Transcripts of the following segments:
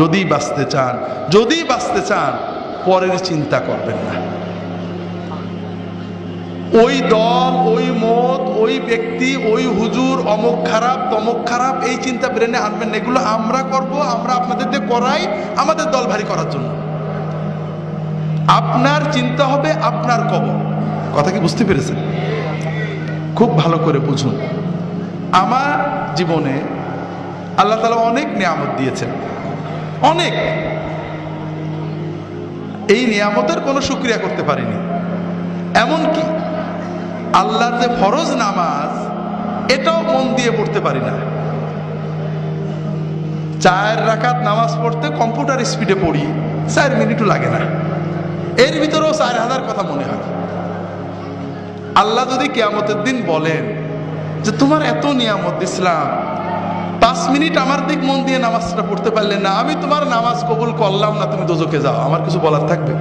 যদি বাঁচতে চান পরের চিন্তা করবেন না। ওই দল, ওই মত, ওই ব্যক্তি, ওই হুজুর অমুক খারাপ তমুক খারাপ, এই চিন্তা ব্রেনে আনবেন না। এগুলো আমরা করব, আমরা আপনাদের দিয়ে করাই আমাদের দল ভারী করার জন্য। আপনার চিন্তা হবে আপনার কবর। কথা কি বুঝতে পেরেছেন? খুব ভালো করে বুঝুন। আমার জীবনে আল্লাহ তাআলা অনেক নিয়ামত দিয়েছেন, অনেক। এই নিয়ামতের কোনো শুকরিয়া করতে পারিনি। এমনকি আল্লাহর যে ফরজ নামাজ, এটাও মন দিয়ে পড়তে পারি না। 4 রাকাত নামাজ পড়তে কম্পিউটার স্পিডে পড়ি, 4 মিনিটও লাগে না। এর ভিতরেও 4000 কথা মনে হয়। আল্লাহ যদি কিয়ামতের দিন বলেন যে তোমার এত নিয়ামত দিছিলাম, 5 মিনিট আমার দিক মন দিয়ে নামাজটা পড়তে পারলে না, আমি তোমার নামাজ কবুল করলাম না, তুমি দোজখে যাও, আমার কিছু বলার থাকবে?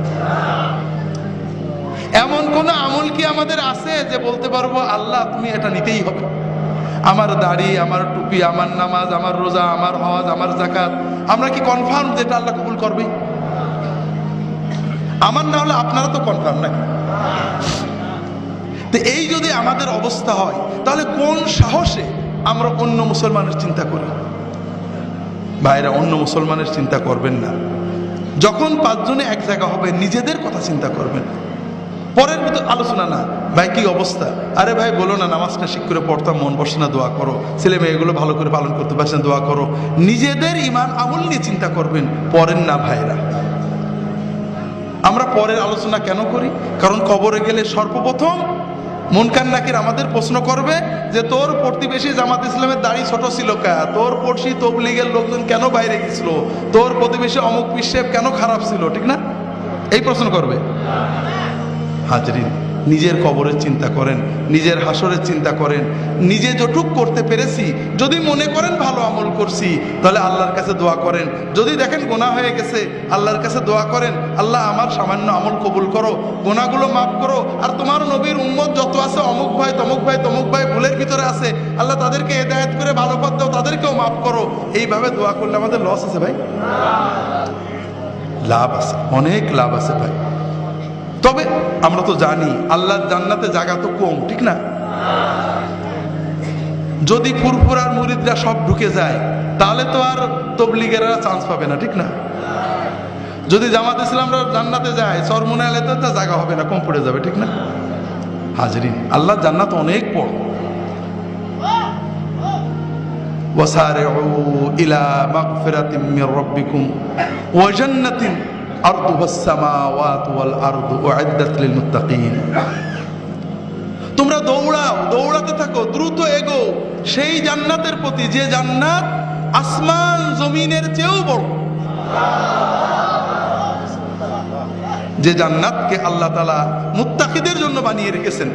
এমন কোন আমল কি আমাদের আছে যে বলতে পারবো আল্লাহ তুমি এটা নিতেই হবে? আমার দাড়ি, আমার টুপি, আমার নামাজ, আমার রোজা, আমার হজ, আমার যাকাত, আমরা কি কনফার্ম যে এটা আল্লাহ কবুল করবে? আমার না হলে আপনারা তো কনফার্ম নাকি? তো এই যদি আমাদের অবস্থা হয়, তাহলে কোন সাহসে আমরা অন্য মুসলমানের চিন্তা করি? ভাইরা, অন্য মুসলমানের চিন্তা করবেন না। যখন 5 জনে এক জায়গা হবে, নিজেদের কথা চিন্তা করবেন, পরের ভিতর আলোচনা না। ভাই কি অবস্থা? আরে ভাই বলো না, নামাজটা ঠিক করে পড়তাম, মন বসে না, দোয়া করো। ছেলে মেয়েগুলো ভালো করে পালন করতে পারছে না, দোয়া করো। নিজেদের ঈমান আমল নিয়ে চিন্তা করবেন, পরের না। ভাইরা, আমরা পরের আলোচনা কেন করি? কারণ কবরে গেলে সর্বপ্রথম মুনকার নাকির আমাদের প্রশ্ন করবে যে তোর প্রতিবেশী জামাত ইসলামের দাড়ি ছোট ছিল কা, তোর পড়শি তবলিগের লোকজন কেন বাইরে গেছিল, তোর প্রতিবেশী অমুক পিসেব কেন খারাপ ছিল, ঠিক না? এই প্রশ্ন করবে। হাজরিন, নিজের কবরের চিন্তা করেন, নিজের হাসরের চিন্তা করেন। নিজে যতটুক করতে পেরেছি, যদি মনে করেন ভালো আমল করছি, তাহলে আল্লাহর কাছে দোয়া করেন। যদি দেখেন গুনাহ হয়ে গেছে, আল্লাহর কাছে দোয়া করেন, আল্লাহ আমার সামান্য আমল কবুল করো, গুনাহগুলো মাফ করো। আর তোমার নবীর উম্মত যত আছে, অমুক ভাই তমুক ভাই তমুক ভাই ভুলের ভিতরে আছে, আল্লাহ তাদেরকে হেদায়েত করে ভালো পথ দাও, তাদেরকেও মাফ করো। এইভাবে দোয়া করলে আমাদের লস আছে ভাই? লাভ আছে, অনেক লাভ আছে ভাই। তবে আমরা তো জানি আল্লাহর জান্নাতে জায়গা তো কম, ঠিক না? যদি ফুরফুরার মুরিদরা সব ঢুকে যায়, তাহলে তো আর তবলিগেরা চান্স পাবে না, ঠিক না? যদি জামাত ইসলামরা জান্নাতে যায়, চরমুনা এলাকাতে তো জায়গা হবে না, কম পড়ে যাবে, ঠিক না? হাজরিন, আল্লাহর জান্নাত অনেক বড়। ওয়াসারিউ ইলা মাগফিরাতিম মির রাব্বিকুম ওয়া জান্নাতিন আরদুহাস সামাওয়াতু ওয়াল আরদু উইদ্দাত লিল মুত্তাকিন। তোমরা দৌড়াও, দৌড়াতে থাকো, দ্রুত এগো সেই জান্নাতের প্রতি, যে জান্নাত আসমান জমিনের চেয়েও বড়, যে জান্নাতকে আল্লাহ তাআলা মুত্তাকিদের জন্য বানিয়ে রেখেছেন।